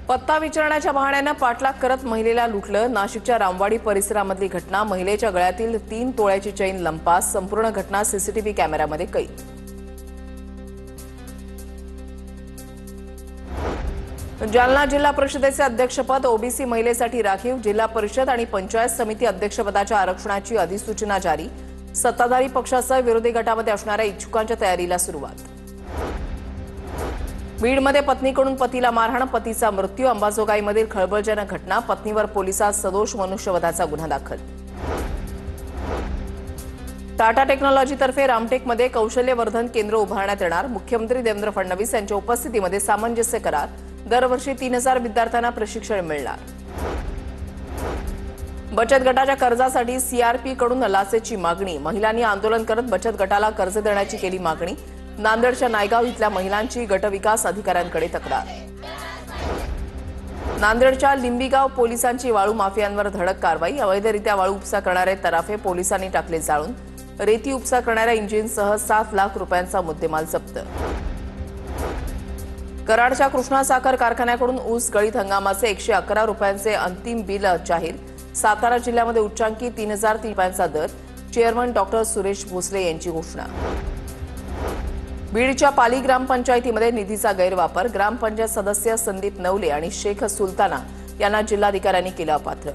पत्ता विचारण्याच्या बहाण्याने पाठलाग करत महिलेला लुटलं। नाशिकच्या रामवाडी परिसरामधली घटना। महिलेच्या गळ्यातील 3 तोळ्याची चैन लंपास। संपूर्ण घटना सीसीटीव्ही कॅमेऱ्यामध्ये कैद। जालना जिल्हा परिषदेचे अध्यक्षपद ओबीसी महिलेसाठी राखीव। जिल्हा परिषद आणि पंचायत समिती अध्यक्षपदाच्या आरक्षणाची अधिसूचना जारी। सत्ताधारी पक्षासह विरोधी गटामध्ये असणाऱ्या इच्छुकांच्या तयारीला सुरुवात। बीडमध्ये पत्नीकडून पतीला मारहाण, पतीचा मृत्यू। अंबाजोगाईमधील खळबळजनक घटना। पत्नीवर पोलिसात सदोष मनुष्यवधाचा गुन्हा दाखल। टाटा टेक्नॉलॉजीतर्फे रामटेकमध्ये कौशल्यवर्धन केंद्र उभारण्यात येणार। मुख्यमंत्री देवेंद्र फडणवीस यांच्या उपस्थितीमध्ये सामंजस्य करार। दरवर्षी 3000 विद्यार्थ्यांना प्रशिक्षण मिळणार। बचत गटाच्या कर्जासाठी सीआरपी कडून लाचेची मागणी। महिलांनी आंदोलन करत बचत गटाला कर्ज देण्याची केली मागणी। नांदेडच्या नायगाव इथल्या महिलांची गटविकास अधिकाऱ्यांकडे तक्रार। नांदेडच्या लिंबीगाव पोलिसांची वाळू माफियांवर धडक कारवाई। अवैधरित्या वाळू उपसा करणारे तराफे पोलिसांनी टाकले जाळून। रेती उपसा करणाऱ्या इंजिनसह 7 लाख रुपयांचा मुद्देमाल जप्त। कराडच्या कृष्णा साखर कारखान्याकडून ऊस गळीत हंगामाचे 111 रुपयांचे अंतिम बिल जाहीर। सातारा जिल्ह्यामध्ये उच्चांकी 3003 रुपयांचा दर। चेअरमन डॉक्टर सुरेश भोसले यांची घोषणा। बीडच्या पाली ग्रामपंचायतीमध्ये निधीचा गैरवापर। ग्रामपंचायत सदस्य संदीप नवले आणि शेख सुलताना यांना जिल्हाधिकाऱ्यांनी केलं अपात्र।